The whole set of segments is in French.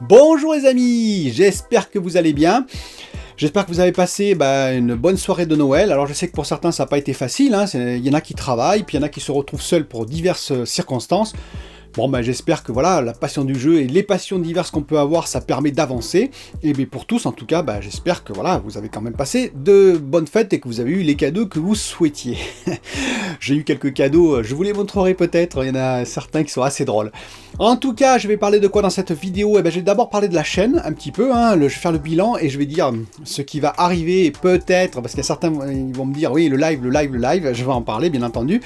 Bonjour les amis, j'espère que vous allez bien. J'espère que vous avez passé une bonne soirée de Noël. Alors je sais que pour certains ça n'a pas été facile, hein. Il y en a qui travaillent, puis il y en a qui se retrouvent seuls pour diverses circonstances. Bon j'espère que voilà, la passion du jeu et les passions diverses qu'on peut avoir, ça permet d'avancer. Et bien pour tous en tout cas, j'espère que voilà, vous avez quand même passé de bonnes fêtes et que vous avez eu les cadeaux que vous souhaitiez. J'ai eu quelques cadeaux, je vous les montrerai peut-être, il y en a certains qui sont assez drôles. En tout cas, je vais parler de quoi dans cette vidéo? Je vais d'abord parler de la chaîne, un petit peu, je vais faire le bilan et je vais dire ce qui va arriver peut-être, parce qu'il y a certains ils vont me dire oui, le live, je vais en parler bien entendu.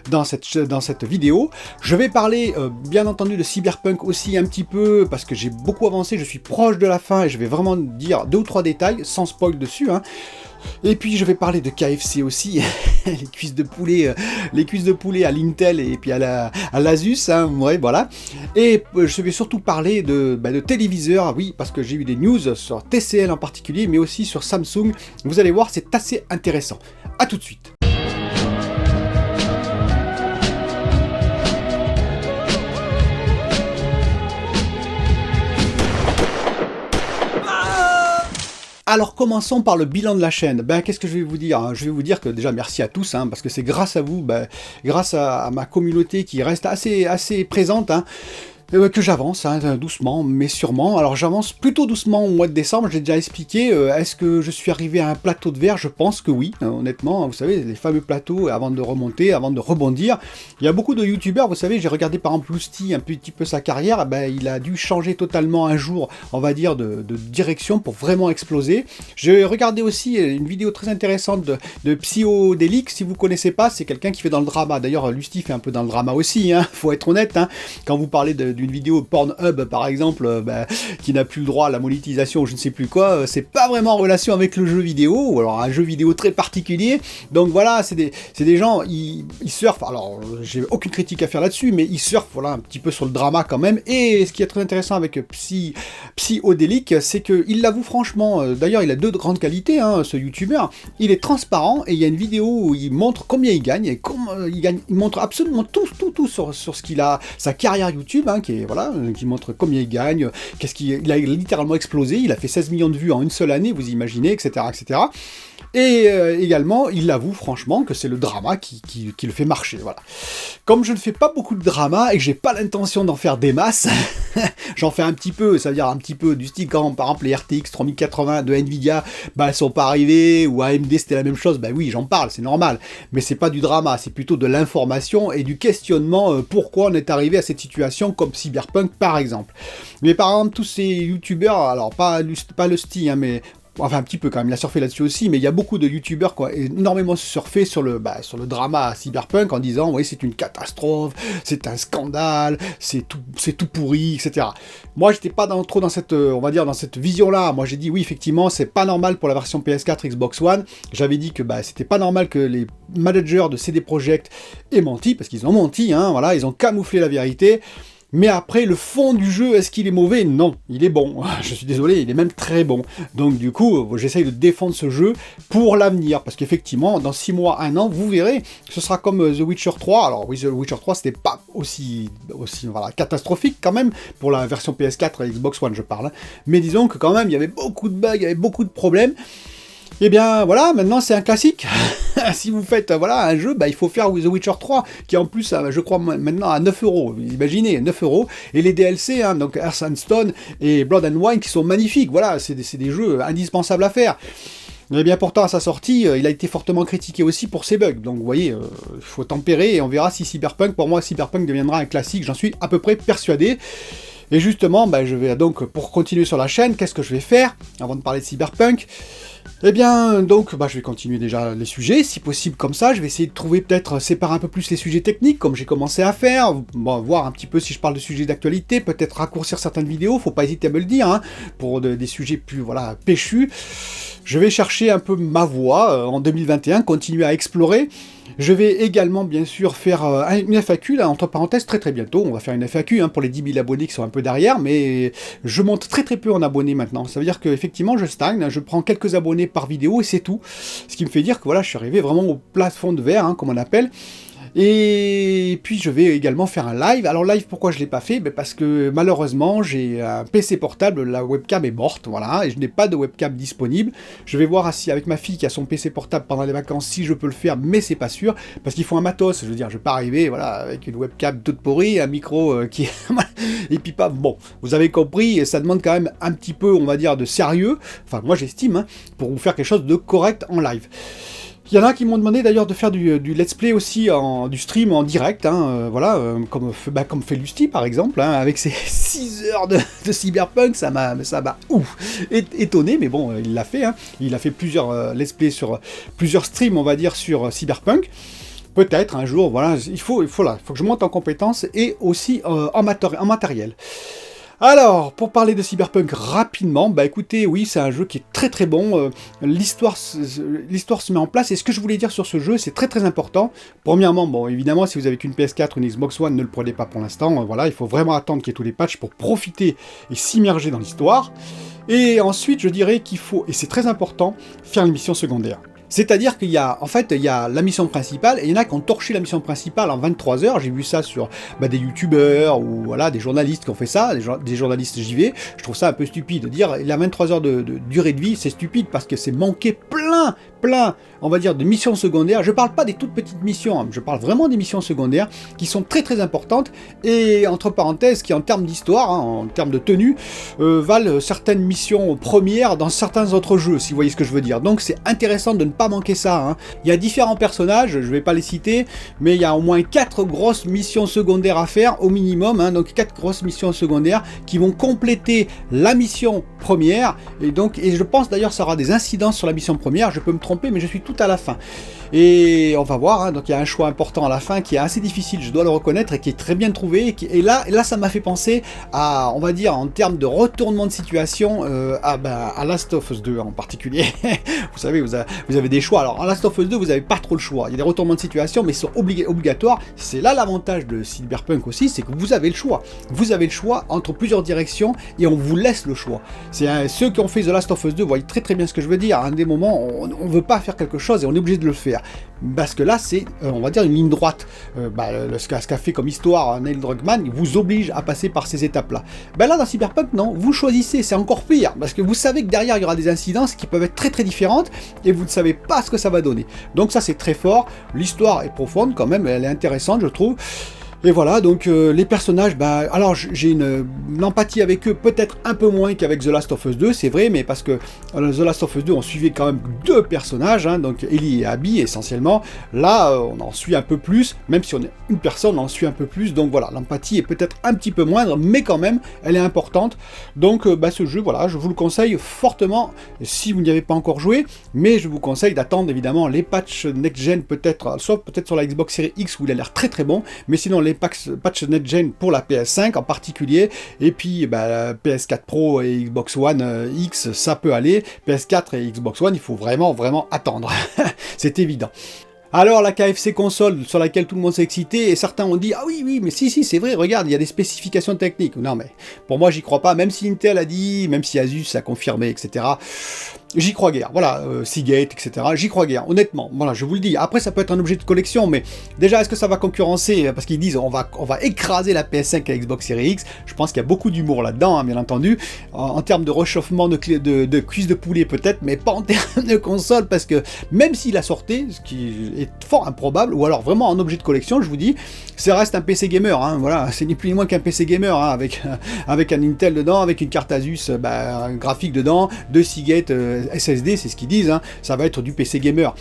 Dans cette vidéo. Je vais parler bien entendu de Cyberpunk aussi un petit peu, parce que j'ai beaucoup avancé, je suis proche de la fin et je vais vraiment dire 2 ou 3 détails, sans spoil dessus. Et puis je vais parler de KFC aussi, les cuisses de poulet à l'Intel et puis à l'Asus, ouais, voilà. Et je vais surtout parler de téléviseurs, oui, parce que j'ai eu des news sur TCL en particulier, mais aussi sur Samsung. Vous allez voir, c'est assez intéressant. A tout de suite. Alors commençons par le bilan de la chaîne. Qu'est-ce que je vais vous dire? Je vais vous dire que déjà merci à tous, parce que c'est grâce à vous, grâce à ma communauté qui reste assez présente, que j'avance, doucement mais sûrement. Alors j'avance plutôt doucement au mois de décembre, j'ai déjà expliqué. Est-ce que je suis arrivé à un plateau de verre? Je pense que oui, honnêtement. Vous savez, les fameux plateaux avant de remonter, avant de rebondir. Il y a beaucoup de youtubeurs, vous savez, j'ai regardé par exemple Lusty, un petit peu sa carrière, il a dû changer totalement un jour, on va dire, de direction pour vraiment exploser. J'ai regardé aussi une vidéo très intéressante de Psyodélique, si vous connaissez pas, c'est quelqu'un qui fait dans le drama. D'ailleurs, Lusty fait un peu dans le drama aussi, faut être honnête, quand vous parlez d'une vidéo Pornhub par exemple, qui n'a plus le droit à la monétisation ou je ne sais plus quoi, c'est pas vraiment en relation avec le jeu vidéo, ou alors un jeu vidéo très particulier. Donc voilà, c'est des gens, ils surfent, alors j'ai aucune critique à faire là-dessus, mais ils surfent voilà, un petit peu sur le drama quand même. Et ce qui est très intéressant avec Psyodélique, c'est qu'il l'avoue franchement, d'ailleurs il a 2 grandes qualités, ce youtubeur, il est transparent et il y a une vidéo où il montre combien il gagne, et il montre absolument tout sur ce qu'il a, sa carrière YouTube, qui montre combien il gagne, il a littéralement explosé, il a fait 16 millions de vues en une seule année, vous imaginez, etc. etc. Et également, il avoue franchement que c'est le drama qui le fait marcher, voilà. Comme je ne fais pas beaucoup de drama et que j'ai pas l'intention d'en faire des masses, j'en fais un petit peu, ça veut dire un petit peu du style quand, par exemple, les RTX 3080 de Nvidia, elles sont pas arrivées, ou AMD c'était la même chose, oui, j'en parle, c'est normal, mais c'est pas du drama, c'est plutôt de l'information et du questionnement, pourquoi on est arrivé à cette situation, comme Cyberpunk par exemple. Mais par exemple, tous ces youtubeurs, alors pas Lusty, mais enfin un petit peu quand même, il a surfé là-dessus aussi, mais il y a beaucoup de youtubeurs qui ont énormément surfé sur le drama Cyberpunk en disant oui c'est une catastrophe, c'est un scandale, c'est tout pourri, etc. Moi j'étais pas trop dans cette, on va dire, dans cette vision-là. Moi j'ai dit oui effectivement c'est pas normal pour la version PS4 Xbox One. J'avais dit que c'était pas normal que les managers de CD Projekt aient menti, parce qu'ils ont menti, voilà, ils ont camouflé la vérité. Mais après, le fond du jeu, est-ce qu'il est mauvais? Non, il est bon. Je suis désolé, il est même très bon. Donc du coup, j'essaye de défendre ce jeu pour l'avenir, parce qu'effectivement, dans 6 mois, 1 an, vous verrez, ce sera comme The Witcher 3. Alors oui, The Witcher 3, c'était pas aussi voilà, catastrophique quand même, pour la version PS4 et Xbox One, je parle. Mais disons que quand même, il y avait beaucoup de bugs, il y avait beaucoup de problèmes. Et bien voilà, maintenant c'est un classique. Si vous faites un jeu, il faut faire The Witcher 3, qui en plus, je crois maintenant à 9€. Vous imaginez, 9€. Et les DLC, donc Earth and Stone et Blood and Wine, qui sont magnifiques. Voilà, c'est des jeux indispensables à faire. Mais bien pourtant, à sa sortie, il a été fortement critiqué aussi pour ses bugs. Donc vous voyez, il faut tempérer et on verra si Cyberpunk, pour moi, Cyberpunk deviendra un classique. J'en suis à peu près persuadé. Et justement, je vais donc, pour continuer sur la chaîne, qu'est-ce que je vais faire avant de parler de Cyberpunk? Eh bien, donc, je vais continuer déjà les sujets, si possible comme ça. Je vais essayer de trouver, peut-être, séparer un peu plus les sujets techniques, comme j'ai commencé à faire. Voir un petit peu si je parle de sujets d'actualité, peut-être raccourcir certaines vidéos, faut pas hésiter à me le dire, pour des sujets plus, péchus. Je vais chercher un peu ma voie en 2021, continuer à explorer. Je vais également, bien sûr, faire une FAQ, là, entre parenthèses, très très bientôt. On va faire une FAQ pour les 10 000 abonnés qui sont un peu derrière, mais je monte très très peu en abonnés maintenant. Ça veut dire qu'effectivement, je stagne, je prends quelques abonnés par vidéo et c'est tout. Ce qui me fait dire que voilà, je suis arrivé vraiment au plafond de verre, comme on appelle. Et puis je vais également faire un live. Alors live, pourquoi je ne l'ai pas fait? Parce que malheureusement j'ai un PC portable, la webcam est morte, voilà, et je n'ai pas de webcam disponible. Je vais voir si avec ma fille qui a son PC portable pendant les vacances, si je peux le faire, mais c'est pas sûr, parce qu'il faut un matos, je veux dire, je vais pas arriver, voilà, avec une webcam toute pourrie, un micro qui... et puis pas... Bon, vous avez compris, ça demande quand même un petit peu, on va dire, de sérieux, enfin moi j'estime, hein, pour vous faire quelque chose de correct en live. Il y en a qui m'ont demandé d'ailleurs de faire du let's play aussi, du stream en direct, hein, voilà, comme fait Lusty par exemple, hein, avec ses 6 heures de Cyberpunk, ça m'a étonné, mais bon, il l'a fait, hein, il a fait plusieurs let's play sur plusieurs streams, on va dire, sur Cyberpunk. Peut-être un jour, voilà, il faut que je monte en compétences et aussi en matériel. Alors, pour parler de Cyberpunk rapidement, écoutez, oui, c'est un jeu qui est très très bon, l'histoire se met en place, et ce que je voulais dire sur ce jeu, c'est très très important. Premièrement, bon, évidemment, si vous avez qu'une PS4 ou une Xbox One, ne le prenez pas pour l'instant, voilà, il faut vraiment attendre qu'il y ait tous les patchs pour profiter et s'immerger dans l'histoire. Et ensuite, je dirais qu'il faut, et c'est très important, faire une mission secondaire. C'est-à-dire qu'il y a, en fait, il y a la mission principale, et il y en a qui ont torché la mission principale en 23 heures, j'ai vu ça sur des youtubeurs, ou voilà, des journalistes qui ont fait ça, des journalistes JV, je trouve ça un peu stupide, de dire, il a 23 heures de durée de vie, c'est stupide, parce que c'est manqué plein, on va dire, de missions secondaires. Je parle pas des toutes petites missions, hein, je parle vraiment des missions secondaires, qui sont très très importantes, et entre parenthèses, qui en termes d'histoire, hein, en termes de tenue, valent certaines missions premières dans certains autres jeux, si vous voyez ce que je veux dire. Donc c'est intéressant de ne pas manquer ça, hein. Il y a différents personnages, je vais pas les citer, mais il y a au moins 4 grosses missions secondaires à faire, au minimum, hein, donc 4 grosses missions secondaires qui vont compléter la mission première, et je pense d'ailleurs ça aura des incidences sur la mission première, je peux me tromper, mais je suis tout à la fin. Et on va voir, hein, donc il y a un choix important à la fin qui est assez difficile, je dois le reconnaître, et qui est très bien trouvé, et là ça m'a fait penser à, on va dire, en termes de retournement de situation, à Last of Us 2 en particulier. Vous savez, vous avez des choix. Alors en Last of Us 2, vous n'avez pas trop le choix. Il y a des retournements de situation, mais ils sont obligatoires. C'est là l'avantage de Cyberpunk aussi, c'est que vous avez le choix. Vous avez le choix entre plusieurs directions, et on vous laisse le choix. C'est ceux qui ont fait The Last of Us 2 voient très très bien ce que je veux dire. À un des moments, on ne veut pas faire quelque chose, et on est obligé de le faire. Parce que là, c'est, on va dire, une ligne droite. Ce qu'a fait comme histoire Neil Druckmann, il vous oblige à passer par ces étapes-là. Là, dans Cyberpunk, non, vous choisissez, c'est encore pire, parce que vous savez que derrière, il y aura des incidences qui peuvent être très très différentes, et vous ne savez pas ce que ça va donner. Donc ça, c'est très fort. L'histoire est profonde quand même, elle est intéressante, je trouve. Et voilà, donc les personnages, alors j'ai une empathie avec eux, peut-être un peu moins qu'avec The Last of Us 2, c'est vrai, mais parce que The Last of Us 2, on suivait quand même 2 personnages, hein, donc Ellie et Abby essentiellement. Là, on en suit un peu plus, même si on est une personne, on en suit un peu plus, donc voilà, l'empathie est peut-être un petit peu moindre, mais quand même, elle est importante. Donc ce jeu, voilà, je vous le conseille fortement, si vous n'y avez pas encore joué, mais je vous conseille d'attendre évidemment les patchs next-gen, peut-être sur la Xbox Series X, où il a l'air très très bon, mais sinon les patch next-gen pour la PS5 en particulier, et puis la PS4 Pro et Xbox One X, ça peut aller. PS4 et Xbox One, il faut vraiment attendre, c'est évident. Alors la KFC console sur laquelle tout le monde s'est excité, et certains ont dit « Ah oui, mais si, c'est vrai, regarde, il y a des spécifications techniques. » Non mais, pour moi j'y crois pas, même si Intel a dit, même si Asus a confirmé, etc. J'y crois guère, voilà, Seagate, etc. J'y crois guère, honnêtement, voilà, je vous le dis. Après, ça peut être un objet de collection, mais déjà, est-ce que ça va concurrencer? Parce qu'ils disent, on va écraser la PS5 et la Xbox Series X. Je pense qu'il y a beaucoup d'humour là-dedans, hein, bien entendu. En termes de réchauffement de cuisses de poulet, peut-être, mais pas en termes de console, parce que même s'il a sorti, ce qui est fort improbable, ou alors vraiment en objet de collection, je vous dis, ça reste un PC gamer, hein, voilà, c'est ni plus ni moins qu'un PC gamer, hein, avec un Intel dedans, avec une carte Asus un graphique dedans, 2 Seagate SSD, c'est ce qu'ils disent, hein, ça va être du PC gamer.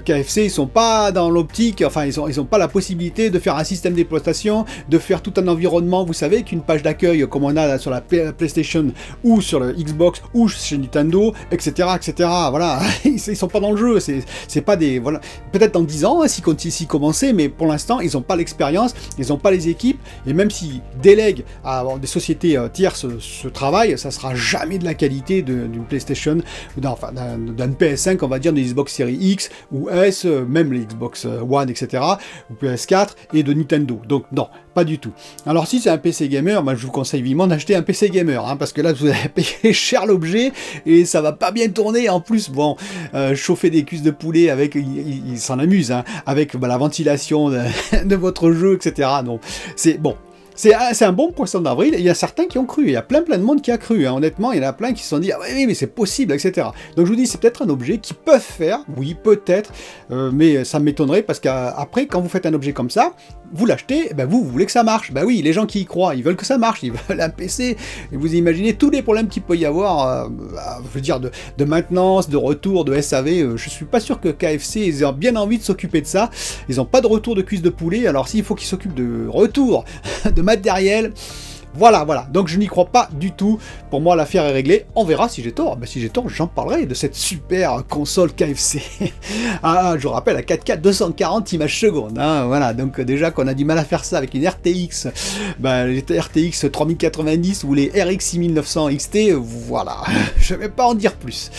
KFC, ils sont pas dans l'optique, enfin ils ont pas la possibilité de faire un système d'exploitation, de faire tout un environnement, vous savez, qu'une page d'accueil comme on a sur la PlayStation ou sur le Xbox ou chez Nintendo, etc. Voilà, ils sont pas dans le jeu, c'est pas des, voilà, peut-être dans 10 ans, hein, s'ils commençaient, mais pour l'instant, ils ont pas l'expérience, ils ont pas les équipes, et même s'ils délèguent à des sociétés tierces ce travail, ça sera jamais de la qualité d'une PlayStation, enfin, d'un PS5, on va dire, des Xbox Series X ou S, même les Xbox One, etc., ou PS4, et de Nintendo. Donc non, pas du tout. Alors si c'est un PC gamer, je vous conseille vivement d'acheter un PC gamer, hein, parce que là vous allez payer cher l'objet, et ça va pas bien tourner. En plus, bon, chauffer des cuisses de poulet avec, il s'en amuse, hein, avec la ventilation de votre jeu, etc. Donc c'est bon. C'est un bon poisson d'avril, il y a certains qui ont cru, il y a plein de monde qui a cru, hein. Honnêtement, il y en a plein qui se sont dit « Ah oui, mais c'est possible, etc. » Donc je vous dis, c'est peut-être un objet qu'ils peuvent faire, oui, peut-être, mais ça m'étonnerait, parce qu'après, quand vous faites un objet comme ça, vous l'achetez, vous voulez que ça marche. Oui, les gens qui y croient, ils veulent que ça marche, ils veulent un PC, et vous imaginez tous les problèmes qu'il peut y avoir, je veux dire, de maintenance, de retour, de SAV, je suis pas sûr que KFC, ils aient bien envie de s'occuper de ça, ils n'ont pas de retour de cuisse de poulet, alors s'il faut qu'ils s'occupent de retour, de matériel, voilà, donc je n'y crois pas du tout. Pour moi, l'affaire est réglée. On verra si j'ai tort. Si j'ai tort, j'en parlerai de cette super console KFC. Je vous rappelle, à 4K 240 images secondes. Hein, voilà, donc déjà qu'on a du mal à faire ça avec une RTX, les RTX 3090 ou les RX 6900 XT, voilà. Je vais pas en dire plus.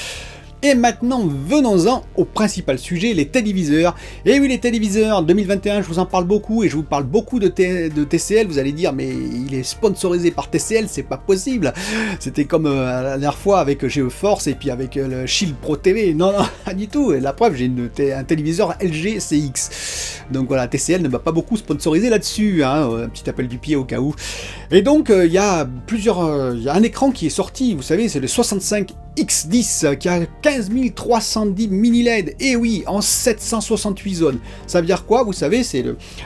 Et maintenant, venons-en au principal sujet, les téléviseurs. Et oui, les téléviseurs, 2021, je vous en parle beaucoup, et je vous parle beaucoup de TCL. Vous allez dire, mais il est sponsorisé par TCL, c'est pas possible. C'était comme la dernière fois avec GeForce et puis avec le Shield Pro TV. Non, pas du tout. Et la preuve, j'ai un téléviseur LG CX. Donc voilà, TCL ne m'a pas beaucoup sponsorisé là-dessus. Hein, un petit appel du pied au cas où. Et donc, il y a un écran qui est sorti, vous savez, c'est le 65X10 qui a 15 310 mini LED, et oui, en 768 zones. Ça veut dire quoi? Vous savez,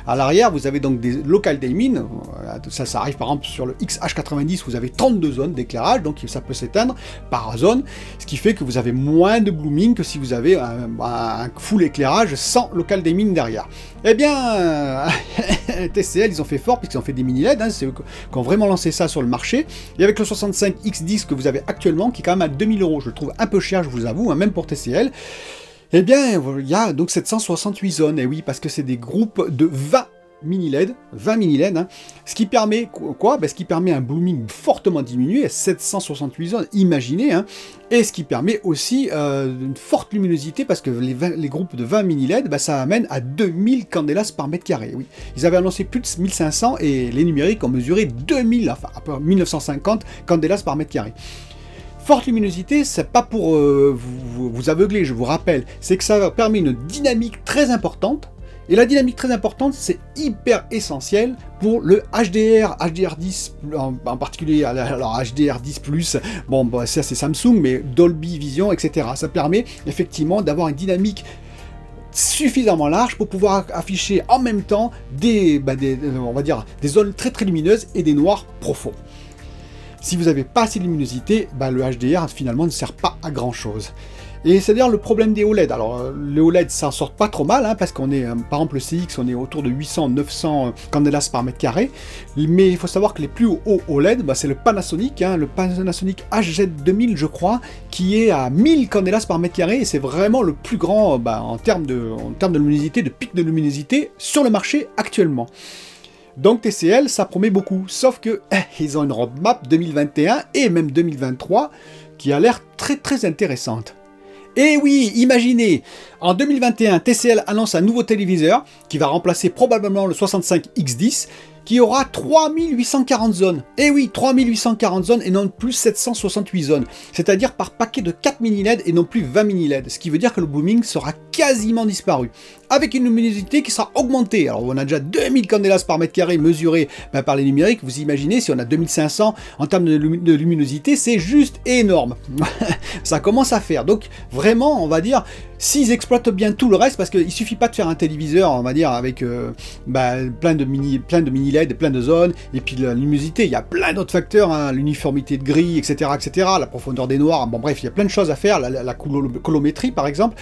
à l'arrière, vous avez donc des local dimming, ça arrive par exemple sur le XH90, vous avez 32 zones d'éclairage, donc ça peut s'éteindre par zone, ce qui fait que vous avez moins de blooming que si vous avez un full éclairage sans local dimming derrière. Eh bien, TCL, ils ont fait fort, puisqu'ils ont fait des mini LED, hein, c'est eux qui ont vraiment lancé ça sur le marché, et avec le 65X10 que vous avez actuellement, qui est quand même à 2000 €, je le trouve un peu cher, je vous avoue, même pour TCL, eh bien, il y a donc 768 zones, et oui, parce que c'est des groupes de 20 mini LED, hein, ce qui permet quoi? Ce qui permet un blooming fortement diminué à 768 zones, imaginez, hein, et ce qui permet aussi une forte luminosité, parce que les groupes de 20 mini LED, ça amène à 2000 candélas par mètre carré, oui. Ils avaient annoncé plus de 1500, et les numériques ont mesuré 2000, enfin, à peu 1950 candélas par mètre carré. Forte luminosité, c'est pas pour vous aveugler, je vous rappelle, c'est que ça permet une dynamique très importante, et la dynamique très importante, c'est hyper essentiel pour le HDR, HDR10 en particulier, alors HDR10+, ça c'est Samsung, mais Dolby Vision, etc. Ça permet effectivement d'avoir une dynamique suffisamment large pour pouvoir afficher en même temps on va dire, des zones très très lumineuses et des noirs profonds. Si vous n'avez pas assez de luminosité, le HDR finalement ne sert pas à grand chose. Et c'est d'ailleurs le problème des OLED. Alors les OLED s'en sortent pas trop mal, hein, parce qu'on est, par exemple le CX, on est autour de 800-900 candélas par mètre carré. Mais il faut savoir que les plus hauts OLED, c'est le Panasonic, hein, le Panasonic HZ2000 je crois, qui est à 1000 candélas par mètre carré, et c'est vraiment le plus grand en termes de luminosité, de pic de luminosité sur le marché actuellement. Donc TCL, ça promet beaucoup, sauf que ils ont une roadmap 2021 et même 2023 qui a l'air très très intéressante. Et oui, imaginez, en 2021, TCL annonce un nouveau téléviseur qui va remplacer probablement le 65X10, qui aura 3840 zones. Et oui, 3840 zones et non plus 768 zones. C'est-à-dire par paquet de 4 mini LED et non plus 20 mini LED. Ce qui veut dire que le blooming sera quasiment disparu. Avec une luminosité qui sera augmentée. Alors on a déjà 2000 candélas par mètre carré mesurés par les numériques. Vous imaginez, si on a 2500 en termes de luminosité, c'est juste énorme. Ça commence à faire. Donc vraiment, on va dire, s'ils exploitent bien tout le reste, parce qu'il suffit pas de faire un téléviseur, on va dire, avec plein de mini LED, plein de zones, et puis la luminosité, il y a plein d'autres facteurs, hein, l'uniformité de grille, etc., la profondeur des noirs, bref, il y a plein de choses à faire, la colorimétrie par exemple,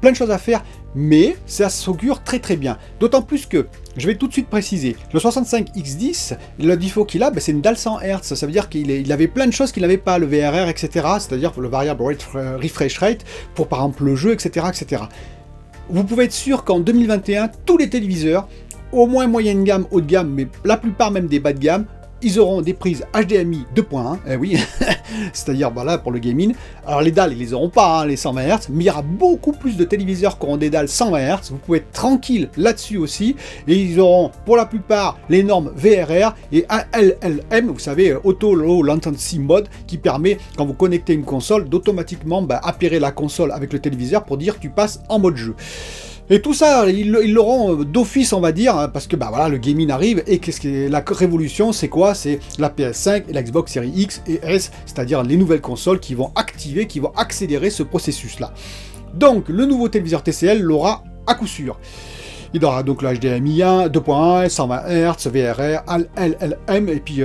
plein de choses à faire, mais ça s'augure très très bien. D'autant plus que, je vais tout de suite préciser, le 65X10, le défaut qu'il a, c'est une dalle 100 Hz, ça veut dire qu'il avait plein de choses qu'il n'avait pas, le VRR, etc., c'est-à-dire le variable refresh rate, pour par exemple le jeu, etc. Vous pouvez être sûr qu'en 2021, tous les téléviseurs, au moins moyenne gamme, haut de gamme, mais la plupart même des bas de gamme, ils auront des prises HDMI 2.1, eh oui, c'est-à-dire voilà pour le gaming. Alors les dalles, ils les auront pas, hein, les 120 Hz, mais il y aura beaucoup plus de téléviseurs qui auront des dalles 120 Hz. Vous pouvez être tranquille là-dessus aussi. Et ils auront pour la plupart les normes VRR et ALLM, vous savez, Auto Low Latency Mode, qui permet, quand vous connectez une console, d'automatiquement appairer la console avec le téléviseur pour dire tu passes en mode jeu. Et tout ça, ils l'auront d'office, on va dire, hein, parce que voilà, le gaming arrive, et la révolution, c'est quoi? C'est la PS5 et la Xbox Series X et S, c'est-à-dire les nouvelles consoles qui vont activer, qui vont accélérer ce processus-là. Donc, le nouveau téléviseur TCL l'aura à coup sûr. Il aura donc le HDMI 1, 2.1, 120 Hz, VRR, LLM, et puis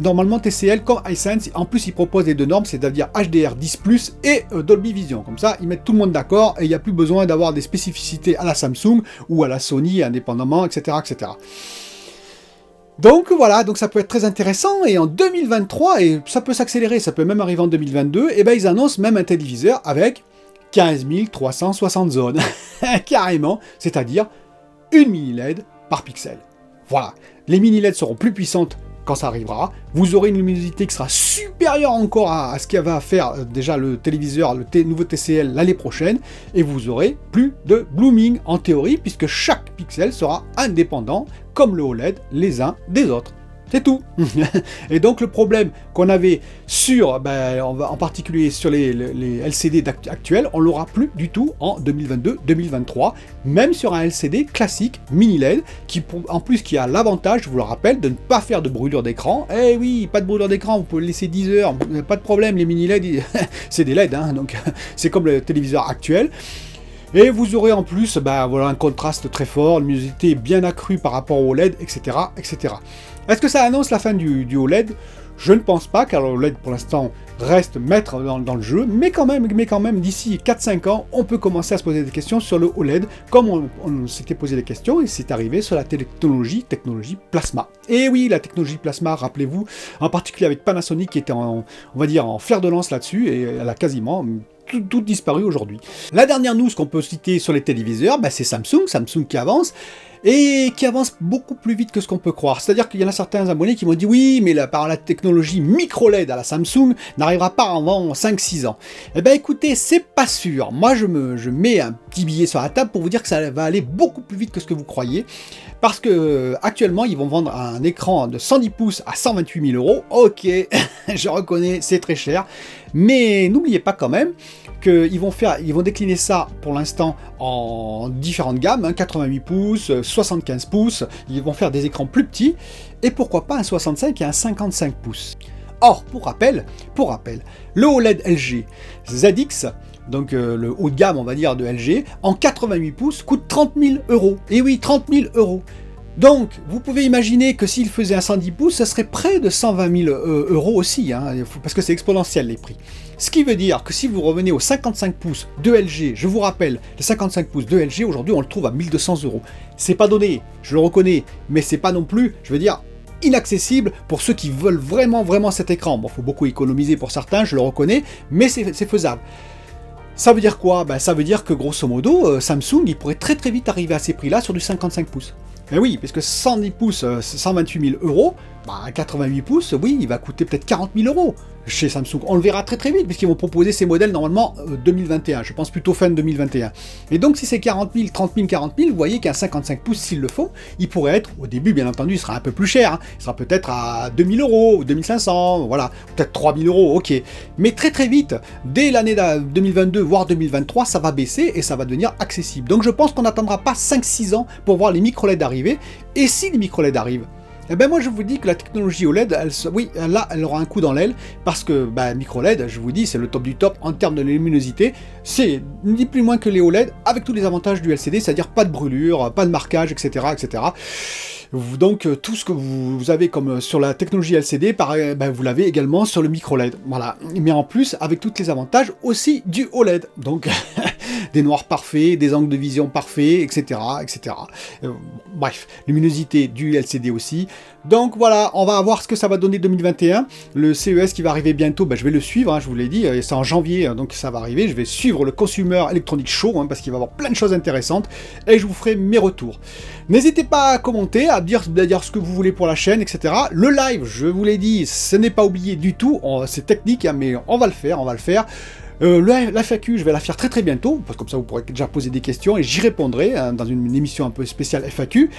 normalement TCL comme Hisense, en plus ils proposent les deux normes, c'est-à-dire HDR10+, et Dolby Vision. Comme ça, ils mettent tout le monde d'accord, et il n'y a plus besoin d'avoir des spécificités à la Samsung, ou à la Sony, indépendamment, etc. etc. Donc voilà, donc ça peut être très intéressant, et en 2023, et ça peut s'accélérer, ça peut même arriver en 2022, et ben ils annoncent même un téléviseur avec 15 360 zones, carrément, c'est-à-dire une mini LED par pixel. Voilà, les mini LED seront plus puissantes quand ça arrivera, vous aurez une luminosité qui sera supérieure encore à ce qu'il va faire déjà le téléviseur, le nouveau TCL l'année prochaine, et vous aurez plus de blooming en théorie, puisque chaque pixel sera indépendant, comme le OLED, les uns des autres. C'est tout. Et donc le problème qu'on avait sur, en particulier sur les LCD actuels, on l'aura plus du tout en 2022-2023, même sur un LCD classique mini LED, en plus qui a l'avantage, je vous le rappelle, de ne pas faire de brûlure d'écran. Eh oui, pas de brûlure d'écran, vous pouvez le laisser 10 heures, pas de problème, les mini LED, c'est des LED, hein, donc c'est comme le téléviseur actuel. Et vous aurez en plus voilà, un contraste très fort, une luminosité bien accrue par rapport au LED, etc. etc. Est-ce que ça annonce la fin du OLED? Je ne pense pas, car le OLED pour l'instant reste maître dans le jeu, mais quand même d'ici 4-5 ans, on peut commencer à se poser des questions sur le OLED, comme on s'était posé des questions, et c'est arrivé sur la technologie plasma. Et oui, la technologie plasma, rappelez-vous, en particulier avec Panasonic qui était on va dire en fer de lance là-dessus, et elle a quasiment tout disparu aujourd'hui. La dernière news qu'on peut citer sur les téléviseurs, c'est Samsung qui avance, et qui avance beaucoup plus vite que ce qu'on peut croire. C'est-à-dire qu'il y en a certains abonnés qui m'ont dit oui, mais par la technologie micro-LED à la Samsung n'arrivera pas avant 5-6 ans. Eh bien écoutez, c'est pas sûr. Moi je mets un petit billet sur la table pour vous dire que ça va aller beaucoup plus vite que ce que vous croyez. Parce que actuellement ils vont vendre un écran de 110 pouces à 128 000 €. Ok, je reconnais, c'est très cher. Mais n'oubliez pas quand même qu'ils vont décliner ça pour l'instant en différentes gammes, 88 pouces, 75 pouces, ils vont faire des écrans plus petits, et pourquoi pas un 65 et un 55 pouces. Or, pour rappel, le OLED LG ZX, donc le haut de gamme on va dire de LG, en 88 pouces coûte 30 000 €. Et oui, 30 000 €. Donc, vous pouvez imaginer que s'il faisait un 110 pouces, ça serait près de 120 000 € aussi, hein, parce que c'est exponentiel les prix. Ce qui veut dire que si vous revenez au 55 pouces de LG, je vous rappelle, le 55 pouces de LG, aujourd'hui on le trouve à 1200 €. C'est pas donné, je le reconnais, mais c'est pas non plus, je veux dire, inaccessible pour ceux qui veulent vraiment cet écran. Bon, il faut beaucoup économiser pour certains, je le reconnais, mais c'est faisable. Ça veut dire quoi? Ça veut dire que grosso modo, Samsung, il pourrait très vite arriver à ces prix-là sur du 55 pouces. Et oui, parce que 110 pouces, 128 000 €, 88 pouces, oui, il va coûter peut-être 40 000 € chez Samsung. On le verra très vite, puisqu'ils vont proposer ces modèles normalement 2021, je pense plutôt fin 2021. Et donc si c'est 40 000, 30 000, 40 000, vous voyez qu'un 55 pouces, s'ils le font, il pourrait être, au début bien entendu, il sera un peu plus cher, hein. Il sera peut-être à 2 000 €, ou 2 500, voilà, peut-être 3 000 €, ok. Mais très vite, dès l'année 2022, voire 2023, ça va baisser et ça va devenir accessible. Donc je pense qu'on n'attendra pas 5-6 ans pour voir les micro-LED arriver, et si les micro-LED arrivent, eh ben moi je vous dis que la technologie OLED, elle aura un coup dans l'aile, parce que micro-LED, je vous dis, c'est le top du top en termes de luminosité, c'est ni plus moins que les OLED, avec tous les avantages du LCD, c'est-à-dire pas de brûlure, pas de marquage, etc. etc. Donc tout ce que vous avez comme sur la technologie LCD, vous l'avez également sur le micro-LED, voilà. Mais en plus, avec tous les avantages aussi du OLED, donc des noirs parfaits, des angles de vision parfaits, etc. etc. Bref, luminosité du LCD aussi. Donc voilà, on va voir ce que ça va donner 2021. Le CES qui va arriver bientôt, je vais le suivre, hein, je vous l'ai dit, c'est en janvier, donc ça va arriver. Je vais suivre le Consumer Electronics Show, hein, parce qu'il va y avoir plein de choses intéressantes, et je vous ferai mes retours. N'hésitez pas à commenter, à dire ce que vous voulez pour la chaîne, etc. Le live, je vous l'ai dit, ce n'est pas oublié du tout, c'est technique, hein, mais on va le faire, la FAQ, je vais la faire très bientôt, parce que comme ça vous pourrez déjà poser des questions et j'y répondrai hein, dans une émission un peu spéciale FAQ.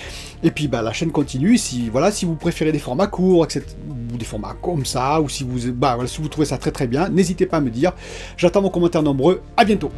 Et puis la chaîne continue, si vous préférez des formats courts, etc., ou des formats comme ça, ou si vous trouvez ça très bien, n'hésitez pas à me dire. J'attends vos commentaires nombreux, à bientôt.